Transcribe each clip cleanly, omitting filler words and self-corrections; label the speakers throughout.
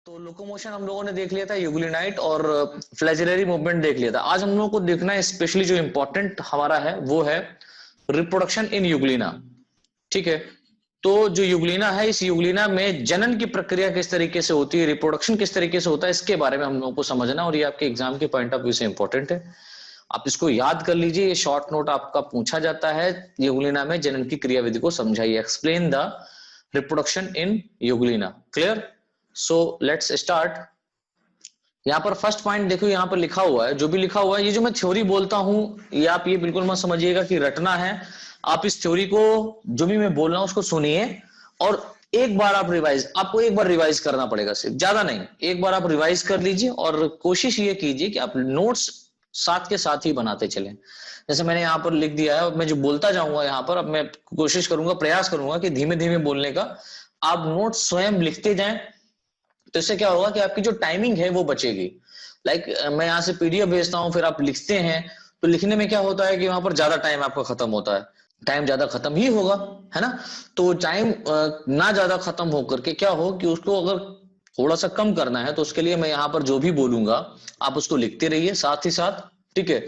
Speaker 1: तो लोकोमोशन हम लोगों ने देख लिया था, यूग्लिनाइट और फ्लैजिलरी मूवमेंट देख लिया था। आज हम लोगों को देखना है स्पेशली जो इंपॉर्टेंट हमारा है वो है रिप्रोडक्शन इन यूग्लिना। ठीक है, तो जो यूग्लिना है, इस यूग्लिना में जनन की प्रक्रिया किस तरीके से होती है, रिप्रोडक्शन किस तरीके से होता है, इसके बारे में हम लोगों को समझना, और ये आपके एग्जाम के पॉइंट ऑफ व्यू से इंपॉर्टेंट है। आप इसको याद कर लीजिए, ये शॉर्ट नोट आपका पूछा जाता है, यूग्लिना में जनन की क्रियाविधि को समझाइए, explain the reproduction in Euglena. Clear? So let's start. यहां पर फर्स्ट पॉइंट देखो, यहां पर लिखा हुआ है, जो भी लिखा हुआ है, ये जो मैं थ्योरी बोलता हूं, ये आप ये बिल्कुल मत समझिएगा कि रटना है। आप इस थ्योरी को, जो भी मैं बोल रहा हूं उसको सुनिए, और एक बार आप आपको एक बार रिवाइज करना पड़ेगा, सिर्फ, ज्यादा नहीं, एक बार आप रिवाइज कर लीजिए, और कोशिश ये कीजिए कि आप नोट्स साथ के साथ ही बनाते चलें। जैसे मैंने यहाँ पर लिख दिया है, और मैं जो बोलता जाऊंगा यहाँ पर, अब मैं कोशिश करूंगा, प्रयास करूंगा कि धीमे धीमे बोलने का, आप नोट्स स्वयं लिखते जाएं। तो इससे क्या होगा कि आपकी जो टाइमिंग है वो बचेगी। मैं यहाँ से पीडीएफ भेजता हूँ, फिर आप लिखते हैं, तो लिखने में क्या होता है कि वहां पर ज्यादा टाइम आपका खत्म होता है, टाइम ज्यादा खत्म ही होगा, है ना। तो टाइम ना ज्यादा खत्म होकर के क्या हो कि उसको अगर थोड़ा सा कम करना है, तो उसके लिए मैं यहाँ पर जो भी बोलूंगा आप उसको लिखते रहिए साथ ही साथ, ठीक है,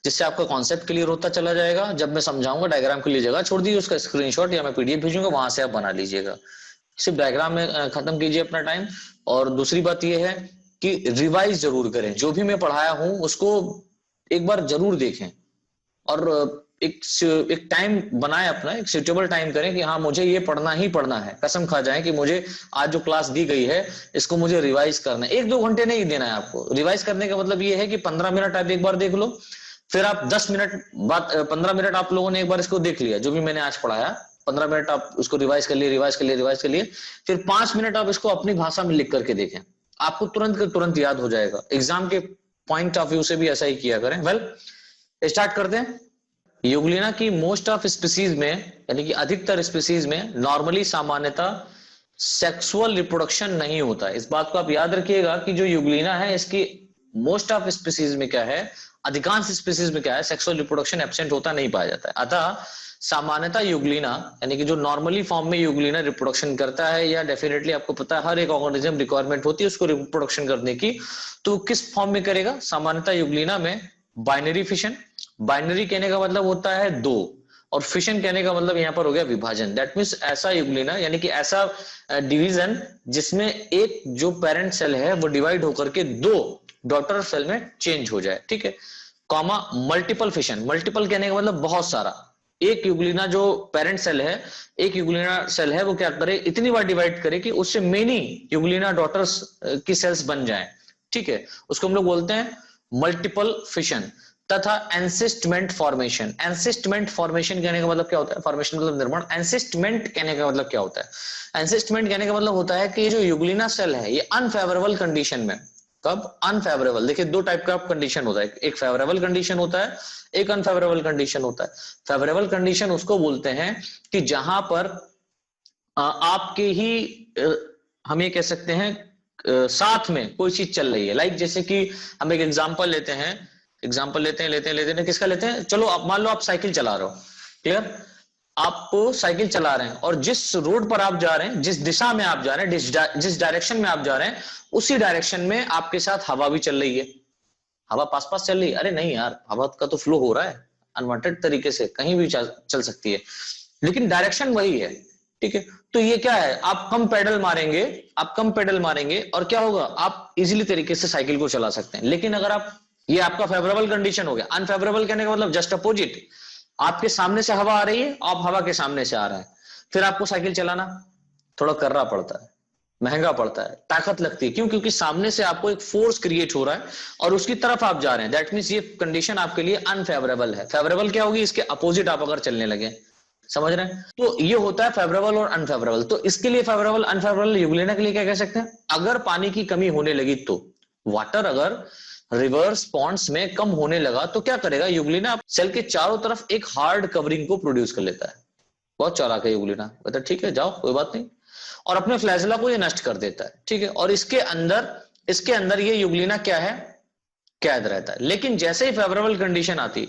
Speaker 1: जिससे आपका कॉन्सेप्ट क्लियर होता चला जाएगा। जब मैं समझाऊंगा, डायग्राम के लिए जगह छोड़ दीजिए, उसका स्क्रीनशॉट या मैं पीडीएफ भेजूंगा, वहां से आप बना लीजिएगा। सिर्फ डायग्राम में खत्म कीजिए अपना टाइम। और दूसरी बात यह है कि रिवाइज जरूर करें, जो भी मैं पढ़ाया हूं उसको एक बार जरूर देखें, और एक टाइम बनाए अपना, एक सुटेबल टाइम करें कि हाँ मुझे ये पढ़ना ही पढ़ना है, कसम खा जाए कि मुझे आज जो क्लास दी गई है इसको मुझे रिवाइज करना है। 1-2 घंटे नहीं देना है आपको। रिवाइज करने का मतलब ये है कि 15 मिनट आप एक बार देख लो, फिर आप 10 मिनट बाद, 15 मिनट आप लोगों ने एक बार इसको देख लिया, जो भी मैंने आज पढ़ाया, 15 मिनट आप उसको रिवाइज कर लिए, रिवाइज कर लिए, रिवाइज कर लिए, फिर 5 मिनट आप इसको अपनी भाषा में लिख करके देखें, आपको तुरंत के तुरंत याद हो जाएगा। एग्जाम के पॉइंट ऑफ व्यू से भी ऐसा ही किया करें। वेल, स्टार्ट करते हैं। यूग्लिना की मोस्ट ऑफ स्पीसीज में, यानी कि अधिकतर स्पीसीज में नॉर्मली, सामान्यता सेक्सुअल रिप्रोडक्शन नहीं होता है। इस बात को आप याद रखिएगा कि जो यूग्लिना है, इसकी मोस्ट ऑफ स्पीसीज में क्या है, अधिकांश स्पीसीज में क्या है, सेक्सुअल रिप्रोडक्शन एब्सेंट होता नहीं पाया जाता है। अतः सामान्यता यूग्लिना, यानी कि जो नॉर्मली फॉर्म में यूग्लिना रिप्रोडक्शन करता है, या डेफिनेटली आपको पता है हर एक ऑर्गेनिज्म रिक्वायरमेंट होती है उसको रिप्रोडक्शन करने की, तो किस फॉर्म में करेगा सामान्यता यूग्लिना में? Binary fission. बाइनरी कहने का मतलब होता है 2, और फिशन कहने का मतलब यहां पर हो गया विभाजन। दैट मीन्स ऐसा यूग्लिना, यानी कि ऐसा डिवीजन जिसमें एक जो पेरेंट सेल है वो डिवाइड होकर के 2 डॉटर सेल में चेंज हो जाए, ठीक है, कॉमा मल्टीपल फिशन। मल्टीपल कहने का मतलब बहुत सारा। एक यूग्लिना जो पेरेंट सेल है, एक यूग्लिना सेल है, वो क्या करे, इतनी बार डिवाइड करे कि उससे मेनी यूग्लिना डॉटर्स की सेल्स बन जाएं, ठीक है, उसको हम लोग बोलते हैं मल्टीपल फिशन। तथा एंसिस्टमेंट फॉर्मेशन। एंसिस्टमेंट फॉर्मेशन कहने का मतलब क्या होता है? फॉर्मेशन मतलब निर्माण। एंसिस्टमेंट कहने का मतलब क्या होता है? एंसिस्टमेंट कहने का मतलब होता है कि जो यूग्लिना सेल है, ये अनफेवरेबल कंडीशन में, कब? अनफेवरेबल। देखिए, 2 टाइप का कंडीशन होता है, एक फेवरेबल कंडीशन होता है, एक अनफेवरेबल कंडीशन होता है। फेवरेबल कंडीशन उसको बोलते हैं कि जहां पर आपके ही, हम ये कह सकते हैं, साथ में कोई चीज चल रही है। लाइक जैसे कि हम एक एग्जांपल लेते हैं, लेते हैं किसका लेते हैं, चलो आप मान लो आप साइकिल चला रहे हो, क्लियर, आप साइकिल चला रहे हैं, और जिस रोड पर आप जा रहे हैं, जिस दिशा में आप जा रहे हैं, जिस डायरेक्शन में आप जा रहे हैं, उसी डायरेक्शन में आपके साथ हवा भी चल रही है। हवा पास पास चल रही है? अरे नहीं यार, हवा का तो फ्लो हो रहा है अनवांटेड तरीके से, कहीं भी चल सकती है, लेकिन डायरेक्शन वही है, ठीक है। तो ये क्या है, आप कम पेडल मारेंगे, और क्या होगा, आप इजीली तरीके से साइकिल को चला सकते हैं। लेकिन अगर आप, ये आपका फेवरेबल कंडीशन हो गया। अनफेवरेबल कहने का मतलब जस्ट अपोजिट, आपके सामने से हवा आ रही है, आप हवा के सामने से आ रहा है, फिर आपको साइकिल चलाना थोड़ा करना पड़ता है, महंगा पड़ता है, ताकत लगती है। क्यों? क्योंकि सामने से आपको एक फोर्स क्रिएट हो रहा है और उसकी तरफ आप जा रहे हैं। दैट मींस ये कंडीशन आपके लिए अनफेवरेबल है। फेवरेबल क्या होगी? इसके अपोजिट आप अगर चलने लगे, समझ रहे हैं? तो ये होता है फेवरेबल और अनफेवरेबल। तो इसके लिए फेवरेबल अनफेवरेबल यूग्लिना के लिए क्या कह सकते हैं? अगर पानी की कमी होने लगी तो, वाटर अगर रिवर्स पॉन्ड्स में कम होने लगा तो क्या करेगा यूग्लिना? सेल के चारों तरफ एक हार्ड कवरिंग को प्रोड्यूस कर लेता है। बहुत चालाक है यूग्लिना, कहता है ठीक है जाओ कोई बात नहीं, और अपने फ्लैजेला को ये नष्ट कर देता है, ठीक है। और इसके अंदर ये यूग्लिना क्या है? कैद रहता है। लेकिन जैसे ही फेवरेबल कंडीशन आती,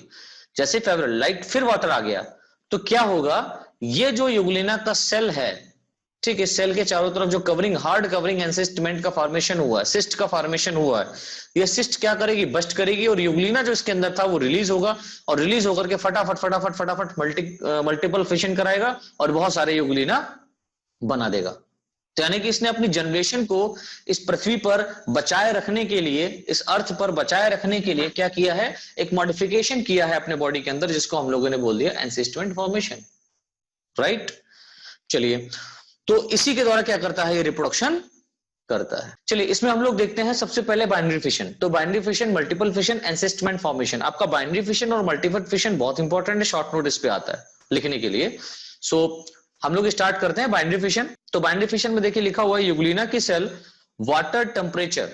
Speaker 1: जैसे फेवरेबल लाइट, फिर वाटर आ गया, तो क्या होगा? ये जो यूग्लिना का सेल है, ठीक है, सेल के चारों तरफ जो कवरिंग, हार्ड कवरिंग एनसिस्टमेंट का फॉर्मेशन हुआ है, सिस्ट का फॉर्मेशन हुआ है, ये सिस्ट क्या करेगी, बस्ट करेगी और यूग्लिना जो इसके अंदर था वो रिलीज होगा और रिलीज होकर के फटाफट फटाफट फटाफट मल्टीपल फिशन कराएगा और बहुत सारे यूग्लिना बना देगा। तो यानी कि इसने अपनी जनरेशन को इस पृथ्वी पर बचाए रखने के लिए, इस अर्थ पर बचाए रखने के लिए क्या किया है, एक मॉडिफिकेशन किया है अपने बॉडी के अंदर, जिसको हम लोगों ने बोल दिया एंसिस्टमेंट फॉर्मेशन, राइट। चलिए, तो इसी के द्वारा क्या करता है, ये रिप्रोडक्शन करता है। चलिए, इसमें हम लोग देखते हैं सबसे पहले बाइनरी फिशन। तो binary fission, multiple fission, encystment formation. आपका बाइनरी फिशन और मल्टीपल फिशन बहुत इंपॉर्टेंट है, शॉर्ट नोटिस पे आता है लिखने के लिए। सो हम लोग स्टार्ट करते हैं बाइनरी फिशन। तो बाइनरी फिशन में देखिए लिखा हुआ है, यूग्लिना की सेल वाटर टेम्परेचर,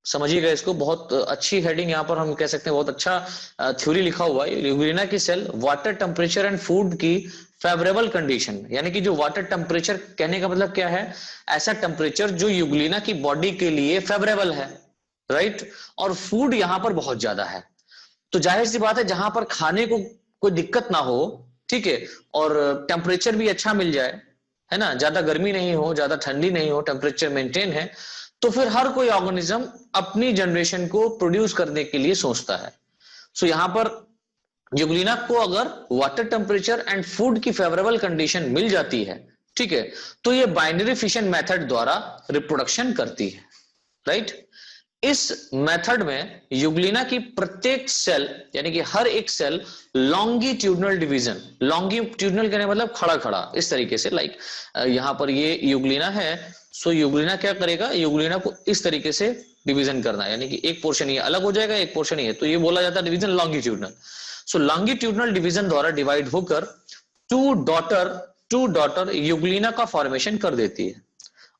Speaker 1: समझिएगा इसको, बहुत अच्छी हेडिंग यहां पर हम कह सकते हैं, बहुत अच्छा थ्योरी लिखा हुआ है। यूग्लिना की cell water temperature and food की फेवरेबल कंडीशन, यानी कि जो वाटर टेम्परेचर, कहने का मतलब क्या है, ऐसा टेम्परेचर जो यूग्लिना की बॉडी के लिए फेवरेबल है, राइट। और फूड यहां पर बहुत ज्यादा है, तो जाहिर सी बात है जहां पर खाने को कोई दिक्कत ना हो, ठीक है, और टेम्परेचर भी अच्छा मिल जाए, है ना, ज्यादा गर्मी नहीं हो, ज्यादा ठंडी नहीं हो, टेम्परेचर मेंटेन है, तो फिर हर कोई ऑर्गेनिज्म अपनी जनरेशन को प्रोड्यूस करने के लिए सोचता है। सो यहां पर यूग्लिना को अगर वाटर टेम्परेचर एंड फूड की फेवरेबल कंडीशन मिल जाती है, ठीक है, तो ये बाइनरी फिशन मेथड द्वारा रिप्रोडक्शन करती है, राइट। इस मेथड में यूग्लिना की प्रत्येक सेल, यानी कि हर एक सेल लॉन्गिट्यूडनल डिवीजन, लॉन्गिट्यूडनल कहने मतलब खड़ा खड़ा, इस तरीके से, लाइक यहां पर ये यूग्लिना है, सो यूग्लिना क्या करेगा, यूग्लिना को इस तरीके से डिवीजन करना है, यानी कि एक पोर्शन ये अलग हो जाएगा, एक पोर्शन ये, तो ये बोला जाता है डिवीजन लॉन्गिट्यूडनल। सो लॉन्गिट्यूडनल डिवीजन द्वारा डिवाइड होकर टू डॉटर यूग्लिना का फॉर्मेशन कर देती है।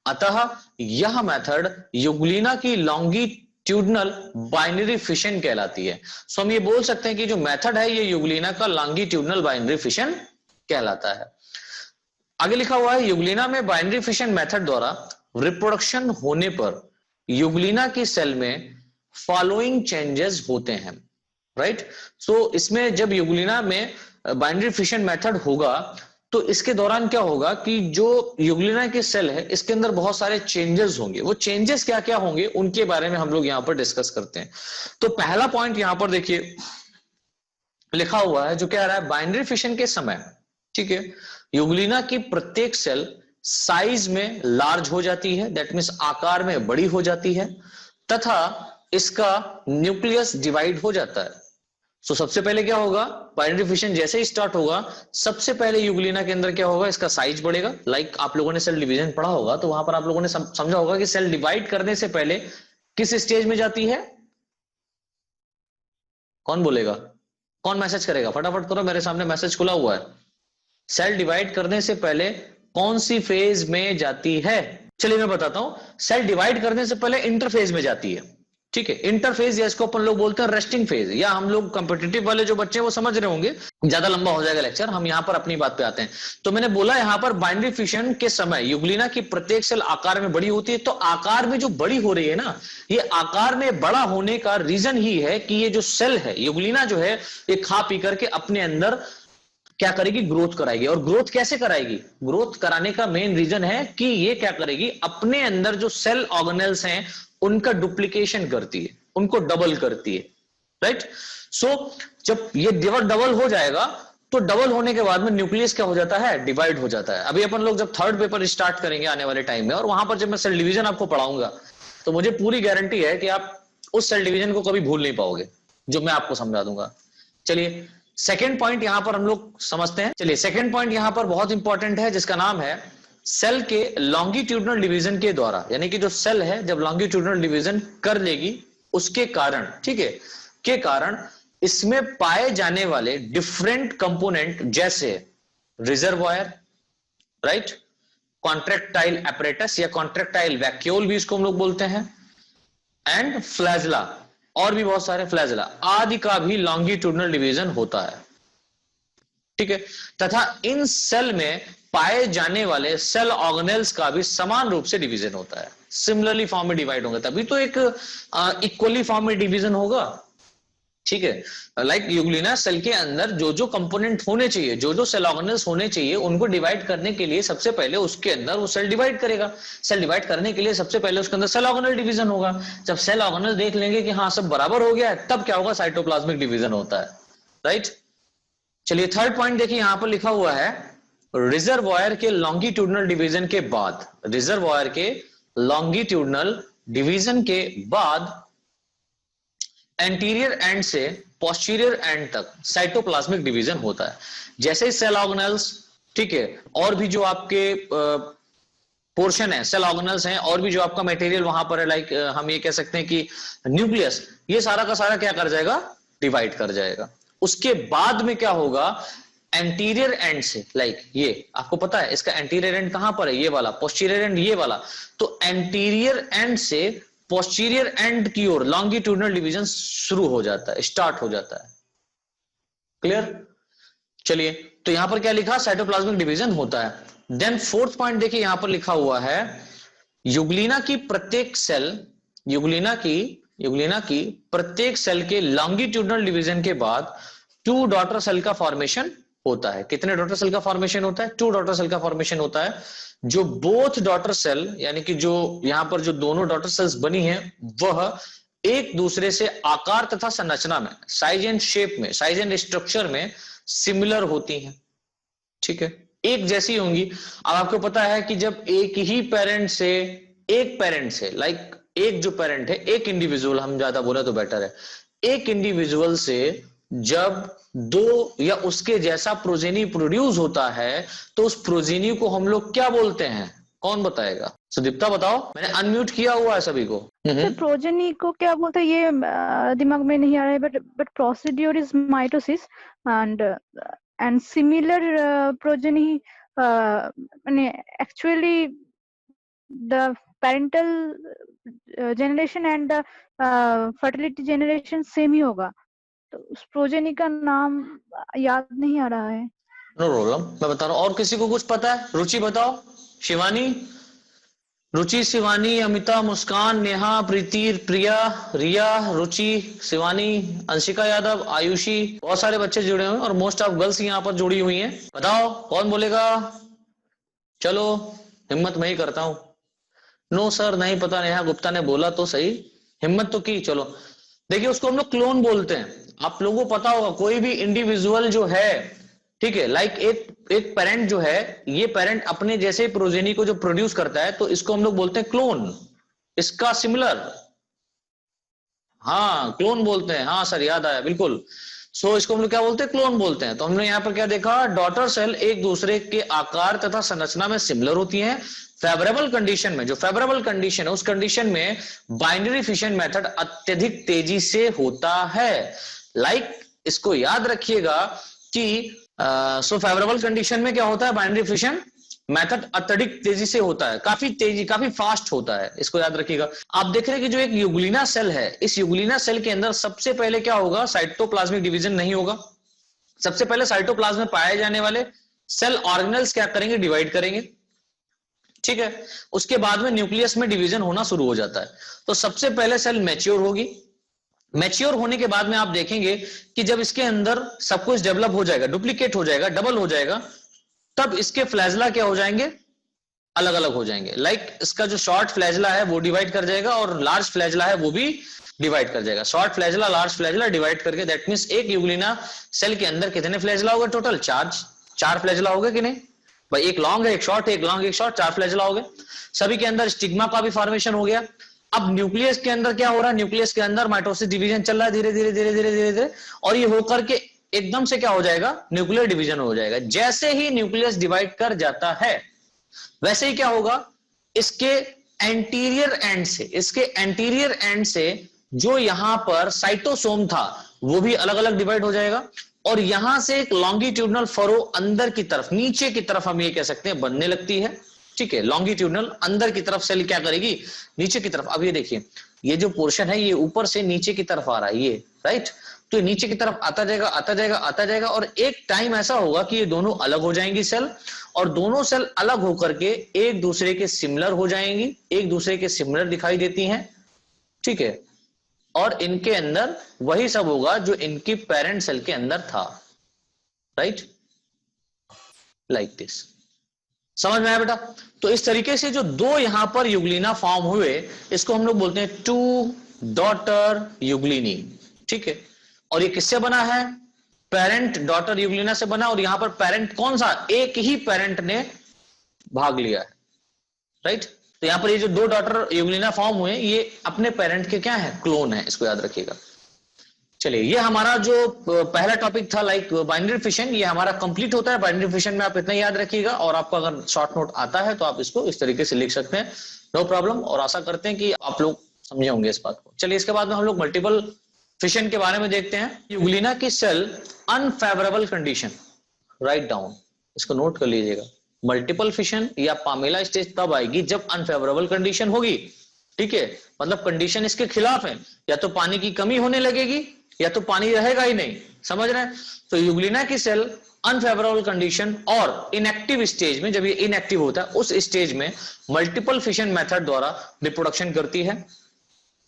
Speaker 1: अतः यह मेथड यूग्लिना की लॉन्गिट्यूडनल बाइनरी फिशन कहलाती है। सो हम ये बोल सकते हैं कि जो मेथड है ये यूग्लिना का लॉन्गिट्यूडनल बाइनरी फिशन कहलाता है। आगे लिखा हुआ है, यूग्लिना में बाइनरी फिशन मेथड द्वारा रिप्रोडक्शन होने पर यूग्लिना की सेल में फॉलोइंग चेंजेस होते हैं, राइट। सो इसमें जब यूग्लिना में बाइनरी फिशन मेथड होगा तो इसके दौरान क्या होगा कि जो यूग्लिना की सेल है इसके अंदर बहुत सारे चेंजेस होंगे। वो चेंजेस क्या क्या होंगे उनके बारे में हम लोग यहां पर डिस्कस करते हैं। तो पहला पॉइंट यहां पर देखिए लिखा हुआ है, जो क्या आ रहा है, बाइनरी फिशन के समय, ठीक है, यूग्लिना की प्रत्येक सेल साइज में लार्ज हो जाती है, दैट मीन्स आकार में बड़ी हो जाती है, तथा इसका न्यूक्लियस डिवाइड हो जाता है। सो सबसे पहले क्या होगा, बाइनरी फिशन जैसे ही स्टार्ट होगा, सबसे पहले यूग्लिना के अंदर क्या होगा, इसका साइज बढ़ेगा। लाइक आप लोगों ने सेल डिवीजन पढ़ा होगा, तो वहां पर आप लोगों ने समझा होगा कि सेल डिवाइड करने से पहले किस स्टेज में जाती है, कौन बोलेगा, कौन मैसेज करेगा, फटाफट करो, मेरे सामने मैसेज खुला हुआ है। सेल डिवाइड करने से पहले कौन सी फेज में जाती है? चलिए मैं बताता हूं, सेल डिवाइड करने से पहले इंटरफेज में जाती है, ठीक है। इंटरफेज, या इसको अपन लोग बोलते हैं रेस्टिंग फेज, या हम लोग कॉम्पिटिटिव वाले जो बच्चे हैं वो समझ रहे होंगे, ज्यादा लंबा हो जाएगा लेक्चर, हम यहां पर अपनी बात पे आते हैं। तो मैंने बोला यहां पर बाइनरी फिशन के समय यूग्लिना की प्रत्येक सेल आकार में बड़ी होती है। तो आकार में जो बड़ी हो रही है ना, ये आकार में बड़ा होने का रीजन ही है कि ये जो सेल है, यूग्लिना जो है, ये खा पी करके अपने अंदर क्या करेगी, ग्रोथ कराएगी। और ग्रोथ कैसे कराएगी, ग्रोथ कराने का मेन रीजन है कि ये क्या करेगी, अपने अंदर जो सेल ऑर्गेनेल्स हैं उनका डुप्लीकेशन करती है, उनको डबल करती है, राइट। सो जब ये डबल हो जाएगा तो डबल होने के बाद में न्यूक्लियस क्या हो जाता है, डिवाइड हो जाता है। अभी अपन लोग जब थर्ड पेपर स्टार्ट करेंगे आने वाले टाइम में, और वहां पर जब मैं सेल डिवीजन आपको पढ़ाऊंगा, तो मुझे पूरी गारंटी है कि आप उस सेल डिवीजन को कभी भूल नहीं पाओगे जो मैं आपको समझा दूंगा। चलिए सेकेंड पॉइंट यहां पर हम लोग समझते हैं। चलिए सेकेंड पॉइंट यहां पर बहुत इंपॉर्टेंट है, जिसका नाम है सेल के लॉन्गिट्यूडनल डिवीजन के द्वारा, यानी कि जो सेल है जब लॉन्गिट्यूडनल डिवीजन कर लेगी उसके कारण, ठीक है, के कारण इसमें पाए जाने वाले डिफरेंट कंपोनेंट, जैसे रिजर्वायर, राइट, कॉन्ट्रैक्टाइल एपरेटस या कॉन्ट्रैक्टाइल वैक्यूल भी इसको हम लोग बोलते हैं, एंड फ्लैजला, और भी बहुत सारे फ्लैजला आदि का भी लॉन्गिट्यूडनल डिवीजन होता है, ठीक है। तथा इन सेल में पाए जाने वाले सेल ऑर्गेनेल्स का भी समान रूप से डिवीजन होता है, सिमिलरली फॉर्म में डिवाइड होंगे, तभी तो एक इक्वली फॉर्म में डिवीजन होगा, ठीक है। लाइक यूग्लिना सेल के अंदर जो जो कंपोनेंट होने चाहिए, जो जो सेल ऑर्गेनल्स होने चाहिए, उनको डिवाइड करने के लिए सबसे पहले उसके अंदर वो सेल डिवाइड करेगा। सेल डिवाइड करने के लिए सबसे पहले उसके अंदर सेल ऑर्गेनल डिवीजन होगा। जब सेल ऑर्गेनल देख लेंगे कि हाँ सब बराबर हो गया है, तब क्या होगा, साइटोप्लाज्मिक डिवीजन होता है, राइट। चलिए थर्ड पॉइंट देखिए, यहां पर लिखा हुआ है रिजर्वॉयर के लॉन्गिट्यूडनल डिवीजन के बाद, रिजर्वॉयर के लॉन्गिट्यूडनल डिवीजन के बाद एंटीरियर एंड से पोस्टीरियर एंड तक साइटोप्लाज्मिक डिवीजन होता है। जैसे ही सेल ऑर्गेनल्स, ठीक है, और भी जो आपके पोर्शन है, सेल ऑर्गेनल्स हैं, और भी जो आपका मटेरियल वहां पर है, लाइक हम ये कह सकते हैं कि न्यूक्लियस, ये सारा का सारा क्या कर जाएगा, डिवाइड कर जाएगा। उसके बाद में क्या होगा, एंटीरियर एंड से, लाइक ये आपको पता है इसका एंटीरियर एंड कहां पर है, ये वाला, पोस्टीरियर एंड ये वाला, तो एंटीरियर एंड से पोस्टीरियर एंड की ओर लॉन्गिट्यूडनल डिवीजन शुरू हो जाता है, स्टार्ट हो जाता है। क्लियर। चलिए, तो यहां पर क्या लिखा, साइटोप्लाज्मिक डिवीजन होता है। देन फोर्थ पॉइंट देखिए, यहां पर लिखा हुआ है यूग्लिना की प्रत्येक सेल, यूग्लिना की प्रत्येक सेल के लॉन्गिट्यूडनल डिवीजन के बाद 2 डॉटर सेल का फॉर्मेशन होता है। कितने डॉटर सेल का फॉर्मेशन होता है, 2 डॉटर सेल का फॉर्मेशन होता है। जो बोथ डॉटर सेल, यानी कि जो यहां पर जो दोनों डॉटर सेल्स बनी है, वह एक दूसरे से आकार तथा संरचना में, साइज एंड शेप में, साइज एंड स्ट्रक्चर में सिमिलर होती हैं, ठीक है, एक जैसी होंगी। अब आपको पता है कि जब एक ही पेरेंट से लाइक एक जो पेरेंट है, एक इंडिविजुअल, हम ज्यादा बोले तो बेटर है, एक इंडिविजुअल से जब 2 या उसके जैसा प्रोजेनी प्रोड्यूस होता है, तो उस प्रोजेनी को हम लोग क्या बोलते हैं, कौन बताएगा, सुदीप्ता बताओ, मैंने अनम्यूट किया हुआ है सभी को।
Speaker 2: तो प्रोजेनी को क्या बोलते हैं ये दिमाग में नहीं आ रहा है, but procedure is mitosis and similar progeny माने actually the parental generation and the fertility generation same ही होगा, तो उस प्रोजेनी का नाम याद नहीं आ रहा है।
Speaker 1: नो प्रॉब्लम, मैं बता रहा हूं। और किसी को कुछ पता है, रुचि बताओ, शिवानी, रुचि, शिवानी, अमिता, मुस्कान, नेहा, प्रीति, प्रिया, रिया, रुचि, शिवानी, अंशिका यादव, आयुषी, बहुत सारे बच्चे जुड़े हुए हैं और मोस्ट ऑफ गर्ल्स यहाँ पर जुड़ी हुई हैं। बताओ कौन बोलेगा, चलो हिम्मत मैं ही करता हूं। नो सर नहीं पता, नेहा गुप्ता ने बोला तो सही, हिम्मत तो की। चलो देखिए, उसको हम लोग क्लोन बोलते हैं। आप लोगों को पता होगा, कोई भी इंडिविजुअल जो है, ठीक है, लाइक एक पेरेंट जो है, ये पेरेंट अपने जैसे प्रोजेनी को जो प्रोड्यूस करता है, तो इसको हम लोग बोलते हैं क्लोन, इसका सिमिलर, हाँ क्लोन बोलते हैं। हाँ सर याद आया, बिल्कुल। सो इसको हम लोग क्या बोलते हैं, क्लोन बोलते हैं। तो हमने यहाँ पर क्या देखा, डॉटर सेल एक दूसरे के आकार तथा संरचना में सिमिलर होती हैं। फेवरेबल कंडीशन में, जो फेवरेबल कंडीशन है, उस कंडीशन में बाइनरी फिशन मेथड अत्यधिक तेजी से होता है। लाइक इसको याद रखिएगा कि सो फेवरेबल कंडीशन में क्या होता है, बाइनरी फिशन मेथड अत्यधिक तेजी से होता है, काफी फास्ट होता है, इसको याद रखिएगा। आप देख रहे हैं कि जो एक यूग्लिना सेल है, इस यूग्लिना सेल के अंदर सबसे पहले क्या होगा, साइटोप्लाज्मिक डिवीजन नहीं होगा। सबसे पहले साइटोप्लाज्म में पाए जाने वाले सेल ऑर्गेनल्स क्या करेंगे, डिवाइड करेंगे, ठीक है। उसके बाद में न्यूक्लियस में डिवीजन होना शुरू हो जाता है। तो सबसे पहले सेल मैच्योर होगी। मैच्योर होने के बाद में आप देखेंगे कि जब इसके अंदर सब कुछ डेवलप हो जाएगा, डुप्लीकेट हो जाएगा, डबल हो जाएगा, तब इसके फ्लैजला क्या हो जाएंगे, अलग अलग हो जाएंगे। लाइक इसका जो शॉर्ट फ्लैजला है वो डिवाइड कर जाएगा और लार्ज फ्लैजला है वो भी डिवाइड कर जाएगा। Short flagella, large flagella divide करके, दैट मींस एक यूग्लिना सेल के अंदर कितने फ्लैजला होगा टोटल, 4 फ्लैजला होगा कि नहीं भाई, एक लॉन्ग है, एक शॉर्ट है, एक लॉन्ग, एक शॉर्ट, 4 फ्लैजला हो गए। सभी के अंदर स्टिग्मा का भी फॉर्मेशन हो गया। अब न्यूक्लियस के अंदर क्या हो रहा है, न्यूक्लियस के अंदर माइटोसिस डिवीजन चल रहा है धीरे धीरे धीरे धीरे धीरे धीरे, और ये होकर के एकदम से क्या हो जाएगा, न्यूक्लियर डिवीजन हो जाएगा। जैसे ही न्यूक्लियस डिवाइड कर जाता है, वैसे ही क्या होगा, इसके एंटीरियर एंड से जो यहां पर साइटोसोम था वो भी अलग अलग डिवाइड हो जाएगा, और यहां से एक लॉन्गिट्यूडनल फरो अंदर की तरफ, नीचे की तरफ हम ये कह सकते हैं बनने लगती है, ठीक है। लॉन्गिट्यूडनल अंदर की तरफ सेल क्या करेगी, नीचे की तरफ। अब ये देखिए, ये जो पोर्शन है ये ऊपर से नीचे की तरफ आ रहा है, ये राइट, तो नीचे की तरफ आता जाएगा आता जाएगा आता जाएगा, और एक टाइम ऐसा होगा कि ये दोनों अलग हो जाएंगी सेल, और दोनों सेल अलग होकर के एक दूसरे के सिमिलर हो जाएंगी, एक दूसरे के सिमिलर दिखाई देती हैं, ठीक है। और इनके अंदर वही सब होगा जो इनकी पेरेंट सेल के अंदर था, राइट, लाइक दिस। समझ में आया बेटा? तो इस तरीके से जो दो यहां पर युग्लिना फॉर्म हुए, इसको हम लोग बोलते हैं टू डॉटर युग्लिनी, ठीक है। और ये किससे बना है? पेरेंट डॉटर युग्लिना से बना, और यहां पर पेरेंट कौन सा? एक ही पेरेंट ने भाग लिया है, राइट। तो यहां पर ये जो दो डॉटर युग्लिना फॉर्म हुए, ये अपने पेरेंट के क्या है? क्लोन है, इसको याद रखिएगा। चलिए, ये हमारा जो पहला टॉपिक था लाइक बाइनरी फिशन, ये हमारा कंप्लीट होता है। बाइनरी फिशन में आप इतना याद रखिएगा, और आपको अगर शॉर्ट नोट आता है तो आप इसको इस तरीके से लिख सकते हैं, नो प्रॉब्लम। और आशा करते हैं कि आप लोग समझे होंगे इस बात को। चलिए, इसके बाद में हम लोग मल्टीपल फिशन के बारे में देखते हैं। युग्लिना की cell unfavourable condition, right down, इसको नोट कर लीजिएगा। मल्टीपल फिशन या पामेला स्टेज तब आएगी जब अनफेवरेबल कंडीशन होगी, ठीक है। मतलब कंडीशन इसके खिलाफ है, या तो पानी की कमी होने लगेगी या तो पानी रहेगा ही नहीं, समझ रहे हैं। तो युग्लिना की सेल अनफेवरेबल कंडीशन और इनएक्टिव स्टेज में, जब ये इनएक्टिव होता है उस स्टेज में मल्टीपल फिशन मेथड द्वारा रिप्रोडक्शन करती है।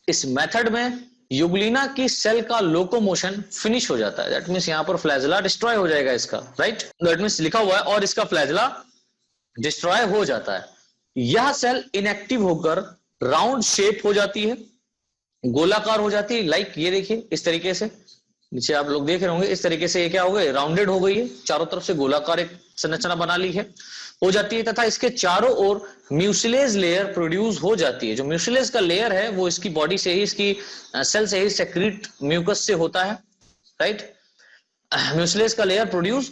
Speaker 1: इस मेथड में युग्लिना की सेल का लोकोमोशन फिनिश हो जाता है। दैट मींस यहां पर फ्लैजेला डिस्ट्रॉय हो जाएगा इसका, राइट। दैट मींस लिखा हुआ है और इसका फ्लैजेला डिस्ट्रॉय हो जाता है। यह सेल इनएक्टिव होकर राउंड शेप हो जाती है, गोलाकार हो जाती है। लाइक ये देखिए, इस तरीके से नीचे आप लोग देख रहे होंगे, इस तरीके से ये क्या हो गई? राउंडेड हो गई है, चारों तरफ से गोलाकार एक संरचना बना ली है, हो जाती है। तथा इसके चारों ओर म्यूसिलेज लेयर प्रोड्यूस हो जाती है। जो म्यूसिलेज का लेयर है वो इसकी बॉडी से ही, इसकी सेल से ही सेक्रेट म्यूकस से होता है, राइट। म्यूसिलेज का लेयर प्रोड्यूस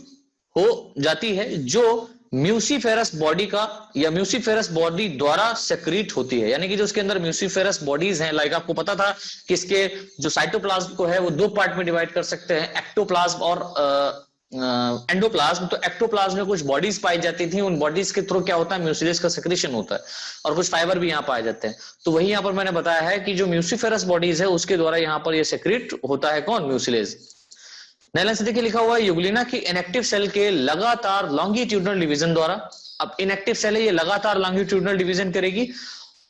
Speaker 1: हो जाती है, जो म्यूसीफेरस बॉडी का या म्यूसीफेरस बॉडी द्वारा सेक्रीट होती है। यानी कि जो उसके अंदर म्यूसीफेरस बॉडीज हैं, लाइक आपको पता था कि इसके जो साइटोप्लाज्म को है वो दो पार्ट में डिवाइड कर सकते हैं, एक्टोप्लाज्म और एंडोप्लाज्म। तो एक्टोप्लाज्म में कुछ बॉडीज पाई जाती थी, उन बॉडीज के थ्रू क्या होता है? म्यूसिलेज का सेक्रेशन होता है, और कुछ फाइबर भी यहाँ पाए जाते हैं। तो वही यहाँ पर मैंने बताया है कि जो म्यूसीफेरस बॉडीज है उसके द्वारा यहाँ पर ये सेक्रेट होता है, कौन? म्यूसिलेज। नैलन से देखिए लिखा हुआ है युग्लिना की इनएक्टिव सेल के लगातार लॉन्गिट्यूडनल डिवीजन द्वारा। अब इनएक्टिव सेल है, ये लगातार लॉन्गिट्यूडनल डिवीजन करेगी,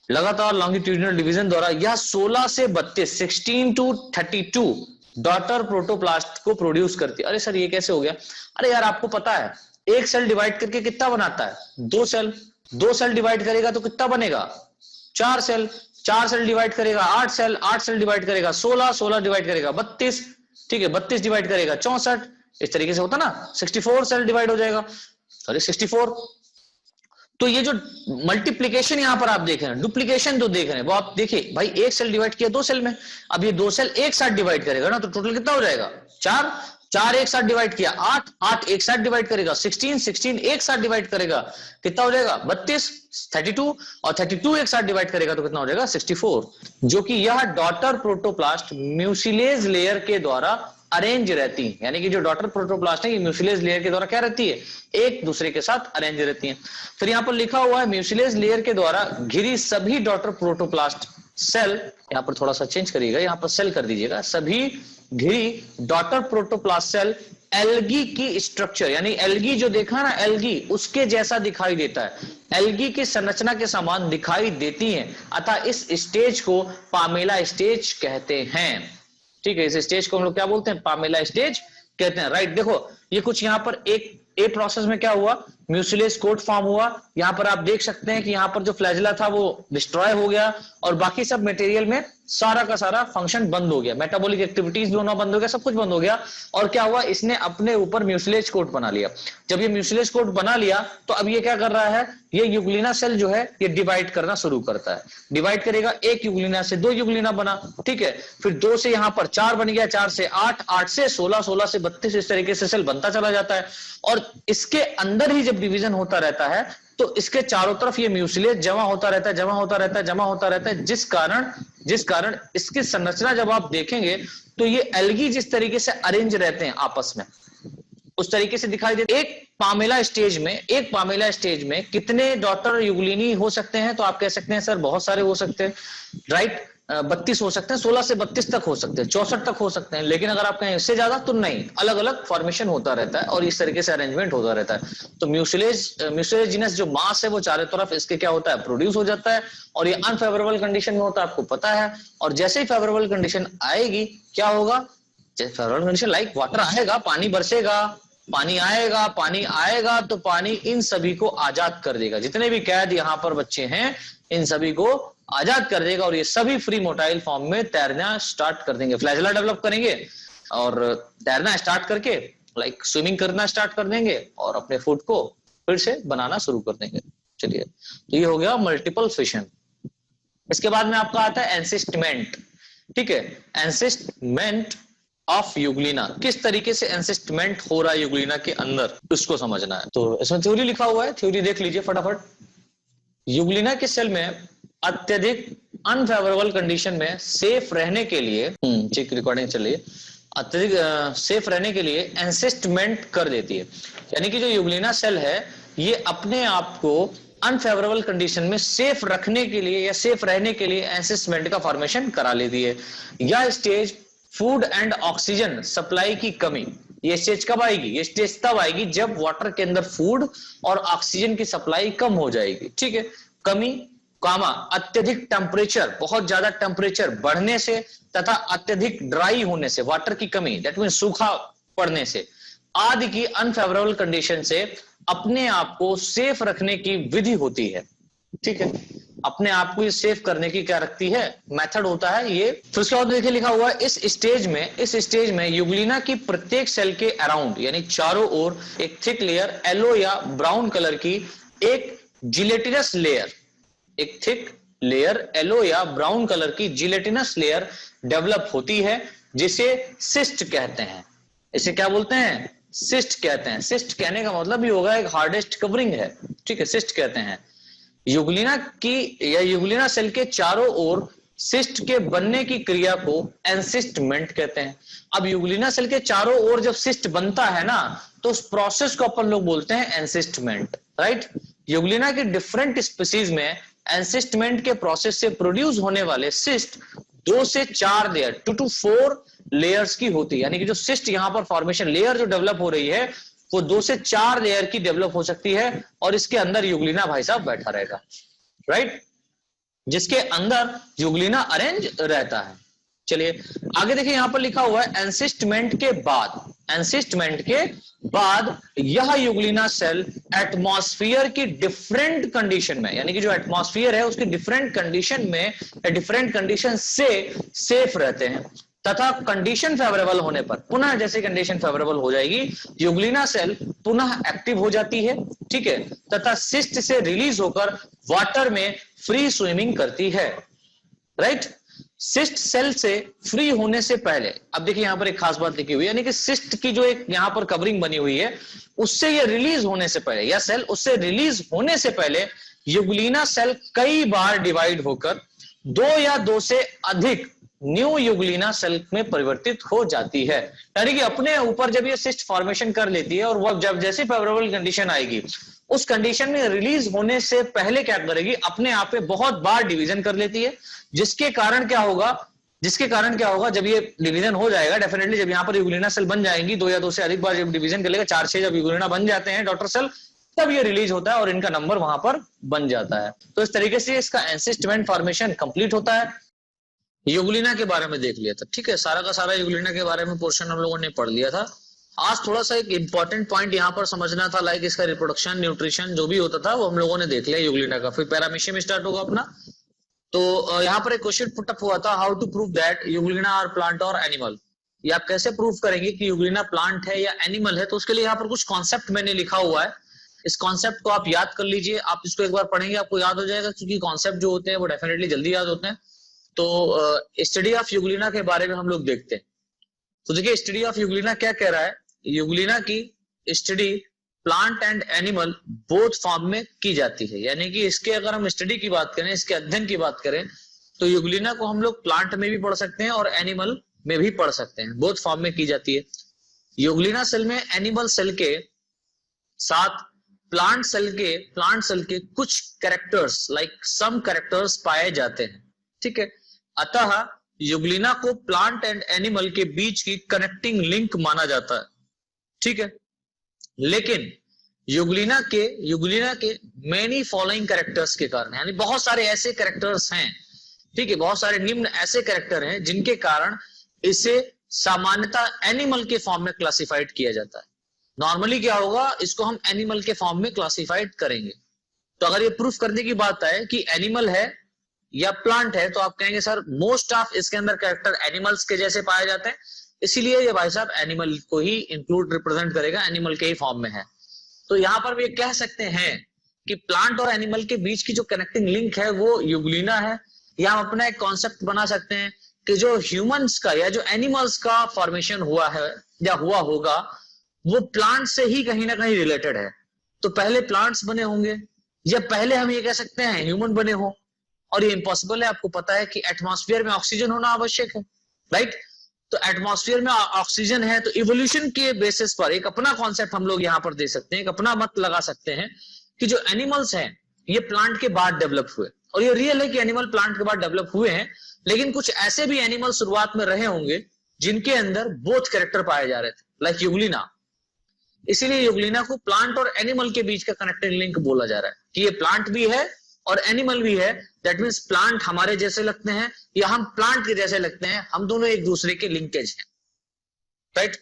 Speaker 1: लगातार लॉन्गिट्यूडनल डिवीजन द्वारा यह 16 से 32 16 to 32 डॉटर प्रोटोप्लास्ट को प्रोड्यूस करती है। अरे सर ये कैसे हो गया? अरे यार आपको पता है एक सेल डिवाइड करके कितना बनाता है? दो सेल। दो सेल डिवाइड करेगा तो कितना बनेगा? 4 सेल। 4 सेल डिवाइड करेगा 8 सेल। 8 सेल डिवाइड करेगा 16। 16 डिवाइड करेगा 32, ठीक है। 32 डिवाइड करेगा 64। इस तरीके से होता ना, 64 सेल डिवाइड हो जाएगा, सॉरी 64। तो ये जो मल्टीप्लीकेशन यहां पर आप देख रहे हैं, डुप्लीकेशन जो देख रहे हैं वो आप देखिए भाई, एक सेल डिवाइड किया 2 सेल में, अब ये 2 सेल एक साथ डिवाइड करेगा ना, तो टोटल कितना हो जाएगा? 4। 4 एक साथ डिवाइड किया 8। 8 एक साथ डिवाइड करेगा 16। 16 एक साथ डिवाइड करेगा कितना हो जाएगा? 32। 32 और 32 एक साथ डिवाइड करेगा तो कितना हो जाएगा? 64। जो कि यह डॉटर प्रोटोप्लास्ट म्यूसिलेज लेयर के द्वारा अरेंज रहती है। यानी कि जो डॉटर प्रोटोप्लास्ट है ये म्यूसिलेज लेयर के द्वारा क्या रहती है? एक दूसरे के साथ अरेंज रहती है। फिर यहां पर लिखा हुआ है म्यूसिलेज लेयर के द्वारा घिरी सभी डॉटर प्रोटोप्लास्ट सेल, यहां पर थोड़ा सा चेंज करिएगा, यहां पर सेल कर दीजिएगा, सभी घिरी डॉटर प्रोटोप्लास्ट सेल एल्गी की स्ट्रक्चर, यानी एल्गी जो देखा ना, एल्गी उसके जैसा दिखाई देता है, एल्गी की संरचना के समान दिखाई देती है। अतः इस स्टेज को पामेला स्टेज कहते हैं, ठीक है। इस स्टेज को हम लोग क्या बोलते हैं? पामेला स्टेज कहते हैं, राइट। देखो ये कुछ यहाँ पर एक ए प्रोसेस में क्या हुआ? म्यूसिलेज कोट फॉर्म हुआ। यहाँ पर आप देख सकते हैं कि यहाँ पर जो फ्लैजेला था वो डिस्ट्रॉय हो गया, और बाकी सब मटेरियल में सारा का सारा फंक्शन बंद हो गया, मेटाबॉलिक एक्टिविटीज भी होना बंद हो गया, सब कुछ बंद हो गया। और क्या हुआ? इसने अपने ऊपर म्यूसिलेज कोट बना लिया। जब ये म्यूसिलेज कोट बना लिया तो अब ये क्या कर रहा है? ये युग्लिना सेल जो है ये डिवाइड करना शुरू करता है। डिवाइड करेगा, एक युग्लिना से 2 युग्लिना बना, ठीक है। फिर 2 से यहाँ पर 4 बन गया, 4 से 8, 8 से 16, 16 से 32, इस तरीके से सेल बनता चला जाता है। और इसके अंदर ही जब डिवीजन होता रहता है तो इसके चारों तरफ ये म्यूसिलेज जमा होता रहता है, जमा होता रहता है, जमा होता रहता है, जिस कारण इसकी संरचना जब आप देखेंगे तो ये एल्गी जिस तरीके से अरेंज रहते हैं आपस में, उस तरीके से दिखाई देते। एक पामेला स्टेज में कितने डॉटर युग्लिनी हो सकते हैं? तो आप कह सकते हैं सर बहुत सारे हो सकते हैं, राइट। 32 हो सकते हैं, 16 से 32 तक हो सकते हैं, 64 तक हो सकते हैं, लेकिन अगर आप कहें इससे ज्यादा तो नहीं, अलग अलग फॉर्मेशन होता रहता है और इस तरीके से अरेंजमेंट होता रहता है। तो म्यूसिलेजिनस जो मास है वो चारों तरफ इसके क्या होता है, प्रोड्यूस हो जाता है, और ये अनफेवरेबल कंडीशन में होता है, आपको पता है। और जैसे ही फेवरेबल कंडीशन आएगी क्या होगा, फेवरेबल कंडीशन लाइक वाटर आएगा, पानी बरसेगा, पानी आएगा, पानी आएगा तो पानी इन सभी को आजाद कर देगा, जितने भी कैद यहाँ पर बच्चे हैं इन सभी को आजाद कर देगा, और ये सभी फ्री मोटाइल फॉर्म में तैरना स्टार्ट कर देंगे, फ्लैजेला डेवलप करेंगे और तैरना स्टार्ट करके लाइक स्विमिंग करना स्टार्ट कर देंगे और अपने फूड को फिर से बनाना शुरू कर देंगे। चलिए, तो ये हो गया मल्टीपल फिशन। इसके बाद में आपका आता है एंसिस्टमेंट। ठीक है, एंसिस्टमेंट ऑफ यूग्लिना, किस तरीके से एंसिस्टमेंट हो रहा है यूग्लिना के अंदर, उसको समझना है। तो इसमें थ्योरी लिखा हुआ है, थ्योरी देख लीजिए फटाफट। यूग्लिना के सेल में अत्यधिक अनफेवरेबल कंडीशन में सेफ रहने के लिए, ठीक रिकॉर्डिंग चलिए, अत्यधिक सेफ रहने के लिए एंसिस्टमेंट कर देती है। यानी कि जो यूग्लिना सेल है ये अपने आप को अनफेवरेबल कंडीशन में सेफ रखने के लिए या सेफ रहने के लिए एंसिस्टमेंट का फॉर्मेशन करा लेती है। यह stage food and oxygen supply की कमी, ये स्टेज कब आएगी, ये स्टेज तब आएगी जब वाटर के अंदर फूड और ऑक्सीजन की सप्लाई कम हो जाएगी। ठीक है, कमी कामा अत्यधिक टेम्परेचर, बहुत ज्यादा टेम्परेचर बढ़ने से तथा अत्यधिक ड्राई होने से, वाटर की कमी दैट मीन सूखा पड़ने से, आदि की अनफेवरेबल कंडीशन से अपने आप को सेफ रखने की विधि होती है। ठीक है, अपने आप को सेफ करने की क्या रखती है, मेथड होता है ये। फिर उसके बाद देखिए लिखा हुआ है इस स्टेज में यूग्लिना की प्रत्येक सेल के अराउंड यानी चारों ओर एक थिक लेयर येलो या ब्राउन कलर की एक जिलेटिनस लेयर, एक थिक लेयर येलो या ब्राउन कलर की जिलेटिनस लेयर डेवलप होती है, जिसे सिस्ट कहते हैं। इसे क्या बोलते हैं, सिस्ट कहते हैं। सिस्ट कहने का मतलब ये होगा एक हार्डेस्ट कवरिंग है। ठीक है, सिस्ट कहते हैं। यूग्लिना की या यूग्लिना सेल के चारों ओर सिस्ट के बनने की क्रिया को एंसिस्टमेंट कहते हैं। अब यूग्लिना सेल के चारों ओर जब सिस्ट बनता है ना, तो उस प्रोसेस को अपन लोग बोलते हैं एंसिस्टमेंट, राइट। यूग्लिना की डिफरेंट स्पीसीज में एंसिस्टमेंट के प्रोसेस से प्रोड्यूस होने वाले सिस्ट 2 से 4 लेयर, 2 to 4 लेयर्स की होती है। यानी कि जो सिस्ट यहां पर फॉर्मेशन लेयर जो डेवलप हो रही है वो 2 से 4 लेयर की डेवलप हो सकती है, और इसके अंदर यूग्लिना भाई साहब बैठा रहेगा, राइट, जिसके अंदर यूग्लिना अरेंज रहता है। चलिए आगे देखिए, यहां पर लिखा हुआ है एंसिस्टमेंट के बाद यह यूग्लिना सेल एटमॉस्फेयर की डिफरेंट कंडीशन में, यानी कि जो एटमॉस्फेयर है उसकी डिफरेंट कंडीशन में, डिफरेंट कंडीशन से सेफ रहते हैं, तथा कंडीशन फेवरेबल होने पर पुनः जैसे कंडीशन फेवरेबल हो जाएगी यूग्लिना सेल पुनः एक्टिव हो जाती है। ठीक है, तथा सिस्ट से रिलीज होकर वाटर में फ्री स्विमिंग करती है, राइट। सिस्ट सेल से फ्री होने से पहले, अब देखिए यहां पर एक खास बात लिखी हुई है, यानी कि सिस्ट की जो एक यहां पर कवरिंग बनी हुई है उससे ये रिलीज होने से पहले, या सेल उससे रिलीज होने से पहले यूग्लिना सेल कई बार डिवाइड होकर 2 या 2 से अधिक न्यू यूग्लिना सेल में परिवर्तित हो जाती है। यानी कि अपने ऊपर जब ये सिस्ट फॉर्मेशन कर लेती है और वो जब जैसे फेवरेबल कंडीशन आएगी उस कंडीशन में रिलीज होने से पहले क्या करेगी, अपने आप पे बहुत बार डिवीजन कर लेती है, जिसके कारण क्या होगा जब ये डिवीजन हो जाएगा, डेफिनेटली जब यहाँ पर यूग्लिना सेल बन जाएंगी 2 या 2 से अधिक बार जब डिवीजन कर लेगा, 4-6 जब यूग्लिना बन जाते हैं डॉटर सेल, तब ये रिलीज होता है और इनका नंबर वहां पर बन जाता है। तो इस तरीके से इसका एंसिस्टमेंट फॉर्मेशन कंप्लीट होता है। यूग्लिना के बारे में देख लिया था, ठीक है, सारा का सारा यूग्लिना के बारे में पोर्शन हम लोगों ने पढ़ लिया था। आज थोड़ा सा एक इंपॉर्टेंट पॉइंट यहाँ पर समझना था, लाइक इसका रिप्रोडक्शन, न्यूट्रिशन जो भी होता था वो हम लोगों ने देख लिया यूग्लिना का। फिर पैरामीशियम स्टार्ट होगा अपना। तो यहाँ पर एक क्वेश्चन पुट अप हुआ था, how to prove that Euglena are plant और एनिमल। ये आप कैसे प्रूव करेंगे कि यूग्लिना प्लांट है या एनिमल है। तो उसके लिए यहाँ पर कुछ कॉन्सेप्ट मैंने लिखा हुआ है, इस कॉन्सेप्ट को आप याद कर लीजिए। आप इसको एक बार पढ़ेंगे आपको याद हो जाएगा, क्योंकि कॉन्सेप्ट जो होते हैं वो डेफिनेटली जल्दी याद होते हैं। तो स्टडी ऑफ यूग्लिना के बारे में हम लोग देखते हैं। तो देखिए स्टडी ऑफ यूग्लिना क्या कह रहा है, यूग्लिना की study plant and animal both form में की जाती है। यानी कि इसके अगर हम स्टडी की बात करें, इसके अध्ययन की बात करें, तो यूग्लिना को हम लोग प्लांट में भी पढ़ सकते हैं और एनिमल में भी पढ़ सकते हैं, बोथ फॉर्म में की जाती है। यूग्लिना सेल में एनिमल सेल के साथ प्लांट सेल के कुछ कैरेक्टर्स लाइक सम कैरेक्टर्स पाए जाते हैं। ठीक है, अतः यूग्लिना को प्लांट एंड एनिमल के बीच की कनेक्टिंग लिंक माना जाता है, ठीक है। लेकिन यूग्लिना के मेनी फॉलोइंग कैरेक्टर्स के कारण, यानी बहुत सारे ऐसे कैरेक्टर्स हैं, ठीक है, बहुत सारे निम्न ऐसे कैरेक्टर हैं जिनके कारण इसे सामान्यतः एनिमल के फॉर्म में क्लासिफाइड किया जाता है। नॉर्मली क्या होगा, इसको हम एनिमल के फॉर्म में क्लासिफाइड करेंगे। तो अगर ये प्रूफ करने की बात है कि एनिमल है या प्लांट है, तो आप कहेंगे सर मोस्ट ऑफ इसके अंदर कैरेक्टर एनिमल्स के जैसे पाए जाते हैं, इसीलिए ये भाई साहब एनिमल को ही इंक्लूड रिप्रेजेंट करेगा, एनिमल के ही फॉर्म में है। तो यहां पर भी कह सकते हैं कि प्लांट और एनिमल के बीच की जो कनेक्टिंग लिंक है वो यूग्लिना है। या हम अपना एक कॉन्सेप्ट बना सकते हैं कि जो ह्यूमंस का या जो एनिमल्स का फॉर्मेशन हुआ है या हुआ होगा वो प्लांट से ही कहीं ना कहीं रिलेटेड है। तो पहले प्लांट्स बने होंगे या पहले हम ये कह सकते हैं ह्यूमन बने हो, और ये इम्पॉसिबल है। आपको पता है कि एटमॉस्फेयर में ऑक्सीजन होना आवश्यक है, राइट। तो एटमॉस्फेयर में ऑक्सीजन है, तो इवोल्यूशन के बेसिस पर एक अपना कॉन्सेप्ट हम लोग यहां पर दे सकते हैं, एक अपना मत लगा सकते हैं कि जो एनिमल्स हैं ये प्लांट के बाद डेवलप हुए। और ये रियल है कि एनिमल प्लांट के बाद डेवलप हुए हैं, लेकिन कुछ ऐसे भी एनिमल शुरुआत में रहे होंगे जिनके अंदर बोथ कैरेक्टर पाए जा रहे थे, लाइक यूग्लिना। इसीलिए यूग्लिना को प्लांट और एनिमल के बीच का कनेक्टिंग लिंक बोला जा रहा है कि ये प्लांट भी है और एनिमल भी है। दैट मीन्स प्लांट हमारे जैसे लगते हैं या हम प्लांट के जैसे लगते हैं, हम दोनों एक दूसरे के लिंकेज हैं, राइट।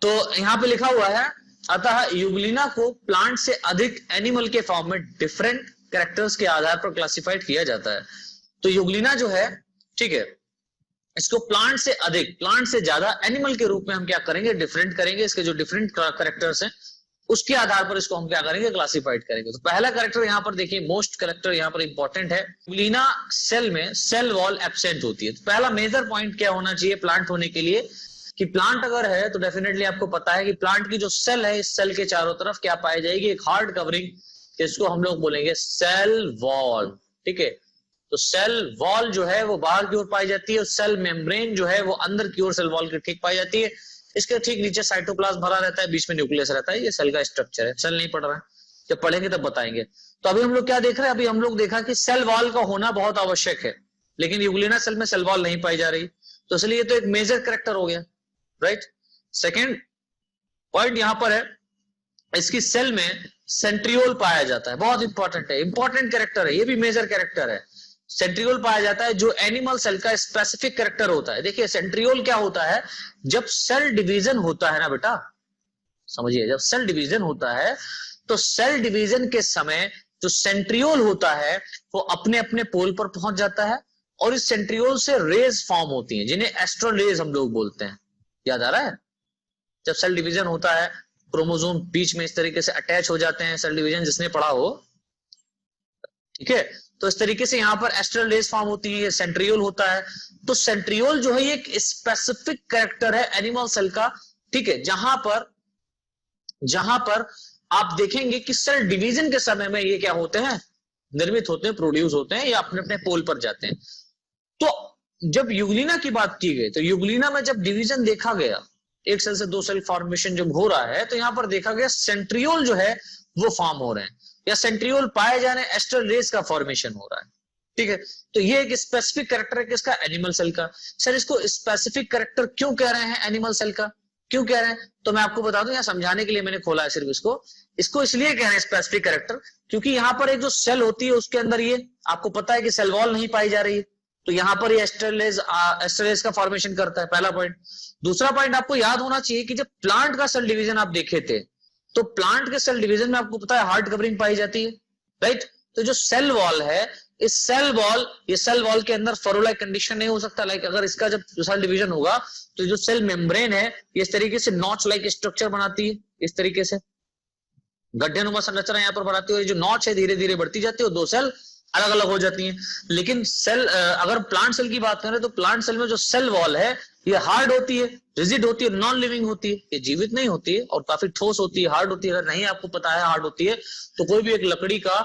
Speaker 1: तो यहां पे लिखा हुआ है अतः यूग्लिना को प्लांट से अधिक एनिमल के फॉर्म में डिफरेंट कैरेक्टर्स के आधार पर क्लासिफाइड किया जाता है। तो यूग्लिना जो है, ठीक है, इसको प्लांट से अधिक, प्लांट से ज्यादा एनिमल के रूप में हम क्या करेंगे, डिफरेंट करेंगे। इसके जो डिफरेंट कैरेक्टर्स हैं उसके आधार पर इसको हम क्या करेंगे, क्लासिफाइड करेंगे। तो पहला कैरेक्टर यहां पर देखिए, मोस्ट कैरेक्टर यहां पर इंपॉर्टेंट है, यूग्लिना सेल में सेल वॉल एब्सेंट होती है। तो पहला मेजर पॉइंट क्या होना चाहिए प्लांट होने के लिए, कि प्लांट अगर है तो डेफिनेटली आपको पता है कि प्लांट की जो सेल है, इस सेल के चारों तरफ क्या पाई जाएगी, एक हार्ड कवरिंग, इसको हम लोग बोलेंगे सेल वॉल, ठीक है। तो सेल वॉल जो है वो बाहर की ओर पाई जाती है और सेल मेम्ब्रेन जो है वो अंदर की ओर सेल वॉल के ठीक पाई जाती है। इसके ठीक नीचे साइटोप्लाज्म भरा रहता है, बीच में न्यूक्लियस रहता है। ये सेल का स्ट्रक्चर है। सेल नहीं पढ़ रहा है, जब पढ़ेंगे तब बताएंगे। तो अभी हम लोग क्या देख रहे हैं, अभी हम लोग देखा कि सेल वॉल का होना बहुत आवश्यक है, लेकिन यूग्लिना सेल में सेल वॉल नहीं पाई जा रही, तो इसलिए तो एक मेजर कैरेक्टर हो गया, राइट। सेकेंड पॉइंट यहां पर है, इसकी सेल में सेंट्रियोल पाया जाता है, बहुत इंपॉर्टेंट है, इंपॉर्टेंट कैरेक्टर है, ये भी मेजर कैरेक्टर है। सेंट्रियोल पाया जाता है जो एनिमल सेल का स्पेसिफिक कैरेक्टर होता है। देखिए सेंट्रियोल क्या होता है, जब सेल डिवीजन होता है ना बेटा, समझिए, जब सेल डिवीजन होता है तो सेल डिवीजन के समय जो सेंट्रियोल होता है वो अपने अपने पोल पर पहुंच जाता है और इस सेंट्रियोल से रेज फॉर्म होती हैं जिन्हें एस्ट्रल रेज हम लोग बोलते हैं। याद आ रहा है, जब सेल डिवीजन होता है क्रोमोसोम बीच में इस तरीके से अटैच हो जाते हैं, सेल डिवीजन जिसने पढ़ा हो, ठीक है। तो इस तरीके से यहां पर एस्ट्रल रेज फॉर्म होती है, ये सेंट्रियोल होता है। तो सेंट्रियोल जो है ये एक स्पेसिफिक कैरेक्टर है एनिमल सेल का, ठीक है, जहां पर आप देखेंगे कि सेल डिवीजन के समय में ये क्या होते हैं, निर्मित होते हैं, प्रोड्यूस होते हैं या अपने अपने पोल पर जाते हैं। तो जब यूग्लिना की बात की गई तो यूग्लिना में जब डिवीजन देखा गया, एक सेल से दो सेल फॉर्मेशन जब हो रहा है, तो यहां पर देखा गया सेंट्रियोल जो है वो फॉर्म हो रहे हैं या सेंट्रियोल पाए जाने एस्ट्रल रेज का फॉर्मेशन हो रहा है, ठीक है। तो ये एक स्पेसिफिक कैरेक्टर है किसका, एनिमल सेल का। सर इसको स्पेसिफिक कैरेक्टर क्यों कह रहे हैं, एनिमल सेल का क्यों कह रहे हैं, तो मैं आपको बता दूं, यहाँ समझाने के लिए मैंने खोला है सिर्फ इसको इसलिए कह रहे हैं स्पेसिफिक कैरेक्टर, क्योंकि यहाँ पर एक जो सेल होती है उसके अंदर ये आपको पता है कि सेल वॉल नहीं पाई जा रही है, तो यहाँ पर ये एस्ट्रल रेज का फॉर्मेशन करता है, पहला पॉइंट। दूसरा पॉइंट आपको याद होना चाहिए कि जब प्लांट का सेल डिवीजन आप देखे थे, तो प्लांट के सेल डिवीजन में आपको पता है हार्ड कवरिंग पाई जाती है, राइट। तो जो सेल वॉल है, इस सेल वॉल के अंदर फरोलाइक कंडीशन नहीं हो सकता। लाइक अगर इसका जब सेल डिवीजन होगा तो जो सेल मेम्ब्रेन है ये इस तरीके से नॉच लाइक स्ट्रक्चर बनाती है, इस तरीके से गड्ढेनुमा संरचना यहाँ पर बनाती है। जो नॉच है धीरे धीरे बढ़ती जाती है और दो सेल अलग अलग हो जाती हैं। लेकिन सेल, अगर प्लांट सेल की बात करें तो प्लांट सेल में जो सेल वॉल है ये हार्ड होती है, रिजिड होती है, नॉन लिविंग होती है, ये जीवित नहीं होती है और काफी ठोस होती है, हार्ड होती है। अगर नहीं आपको पता है हार्ड होती है तो कोई भी एक लकड़ी का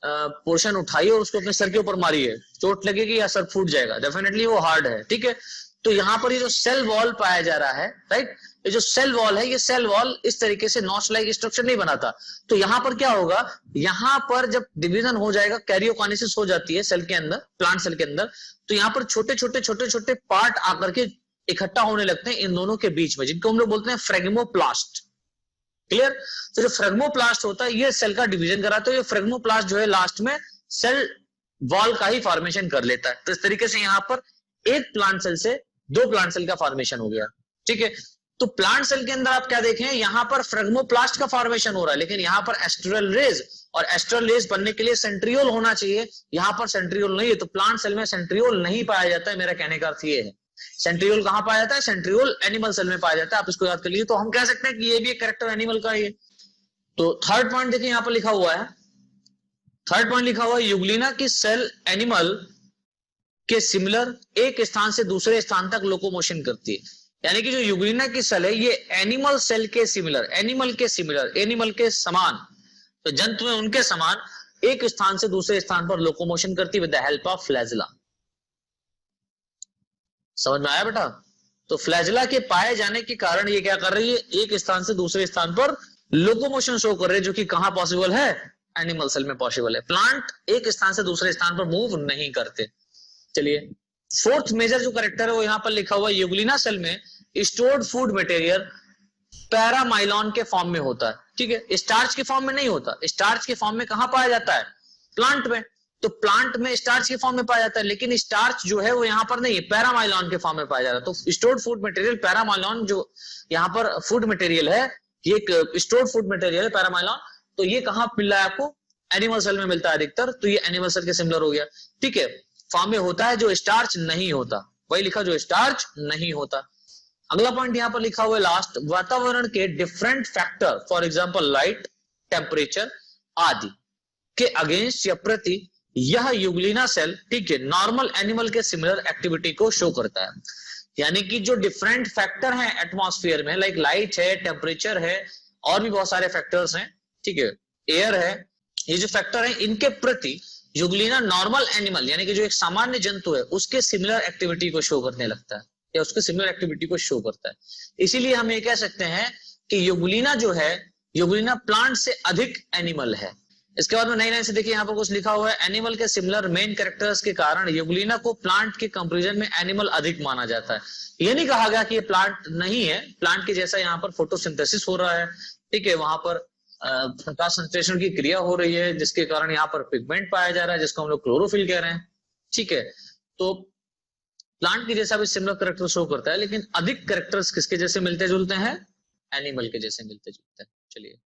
Speaker 1: पोर्शन उठाइए और उसको अपने सर के ऊपर मारिए, चोट लगेगी या सर फूट जाएगा, डेफिनेटली वो हार्ड है, ठीक है। तो यहाँ पर ये जो सेल वॉल पाया जा रहा है, राइट, ये जो सेल वॉल है, ये सेल वॉल इस तरीके से नॉच लाइक स्ट्रक्चर नहीं बनाता। तो यहां पर क्या होगा, यहां पर जब डिवीजन हो जाएगा, कैरियोकाइनेसिस हो जाती है सेल के अंदर, प्लांट सेल के अंदर, तो यहाँ पर छोटे छोटे पार्ट आकर के इकट्ठा होने लगते हैं इन दोनों के बीच में, जिनको हम लोग बोलते हैं फ्रेगमोप्लास्ट। क्लियर? तो जो फ्रेगमोप्लास्ट होता है ये सेल का डिवीजन कराता है। ये फ्रेगमोप्लास्ट जो है लास्ट में सेल वॉल का ही फॉर्मेशन कर लेता है। तो इस तरीके से यहाँ पर एक प्लांट सेल से दो प्लांट सेल का फॉर्मेशन हो गया। ठीक है, तो प्लांट सेल के अंदर आप क्या देखें, यहां पर फ्रेगमोप्लास्ट का फॉर्मेशन हो रहा है, लेकिन यहां पर एस्ट्रल रेज, और एस्ट्रल रेज बनने के लिए सेंट्रियोल होना चाहिए, यहां पर सेंट्रियोल नहीं है। तो प्लांट सेल में सेंट्रियोल नहीं पाया जाता है। मेरा कहने का अर्थ ये है, सेंट्रियोल कहां पाया जाता है, सेंट्रियोल एनिमल सेल में पाया जाता है। आप इसको याद कर लीजिए। तो हम कह सकते हैं कि ये भी एक कैरेक्टर एनिमल का ही है। तो थर्ड पॉइंट देखिए यहां पर लिखा हुआ है, थर्ड पॉइंट लिखा हुआ है, यूग्लिना की सेल एनिमल के सिमिलर एक स्थान से दूसरे स्थान तक लोकोमोशन करती है। यानी कि जो यूग्लिना की सेल है ये एनिमल सेल के सिमिलर, एनिमल के सिमिलर, एनिमल के समान, तो जंतु में उनके समान एक स्थान से दूसरे स्थान पर लोकोमोशन करती है with the help of flagella. समझ में आया बेटा? तो फ्लैजिला के पाए जाने के कारण ये क्या कर रही है, एक स्थान से दूसरे स्थान पर लोकोमोशन शो कर रहे हैं, जो कि कहां पॉसिबल है, एनिमल सेल में पॉसिबल है। प्लांट एक स्थान से दूसरे स्थान पर मूव नहीं करते। चलिए, फोर्थ मेजर जो कैरेक्टर है वो यहां पर लिखा हुआ है, यूग्लिना सेल में स्टोर्ड फूड मटेरियल पैरामाइलॉन के फॉर्म में होता है। ठीक है, स्टार्च के फॉर्म में नहीं होता। स्टार्च के फॉर्म में कहां पाया जाता है, प्लांट में। तो प्लांट में स्टार्च के फॉर्म में पाया जाता है, लेकिन स्टार्च जो है वो यहां पर नहीं है, पैरामाइलॉन के फॉर्म में पाया जा रहा है। तो स्टोर्ड फूड मटेरियल पैरामाइलॉन जो यहां पर फूड मटेरियल है, ये एक स्टोर्ड फूड मटेरियल है पैरामाइलॉन। तो ये कहां मिल रहा है आपको, एनिमल सेल में मिलता है अधिकतर। तो ये एनिमल सेल के सिमिलर हो गया। ठीक है, फॉर्म में होता है जो स्टार्च नहीं होता, वही लिखा जो स्टार्च नहीं होता। अगला पॉइंट यहां पर लिखा हुआ है लास्ट, वातावरण के different factor for example light, temperature आदि के अगेंस्ट या प्रति यह यूग्लिना सेल, ठीक है, नॉर्मल एनिमल के सिमिलर एक्टिविटी को शो करता है। यानी कि जो डिफरेंट फैक्टर हैं एटमॉस्फेयर में, लाइक लाइट है, टेम्परेचर है, और भी बहुत सारे फैक्टर्स हैं, ठीक है, एयर है, ये जो फैक्टर है इनके प्रति यूग्लिना नॉर्मल एनिमल यानी कि जो एक सामान्य जंतु है उसके सिमिलर एक्टिविटी को शो करने लगता है, या उसके सिमिलर एक्टिविटी को शो करता है। इसीलिए हम ये कह सकते हैं कि यूग्लिना जो है, यूग्लिना प्लांट से अधिक एनिमल है। इसके बाद में नई लाइन से देखिए, यहाँ पर कुछ लिखा हुआ है, एनिमल के सिमिलर मेन कैरेक्टर्स के कारण यूग्लिना को प्लांट के कंपैरिजन में एनिमल अधिक माना जाता है। ये नहीं कहा गया कि ये प्लांट नहीं है, प्लांट के जैसा यहाँ पर फोटोसिंथेसिस हो रहा है, ठीक है, वहां पर प्रकाश संश्लेषण की क्रिया हो रही है, जिसके कारण यहाँ पर पिगमेंट पाया जा रहा है, जिसको हम लोग क्लोरोफिल कह रहे हैं। ठीक है, तो प्लांट के जैसा भी सिमिलर कैरेक्टर शो करता है, लेकिन अधिक कैरेक्टर्स किसके जैसे मिलते जुलते हैं, एनिमल के जैसे मिलते जुलते हैं। चलिए,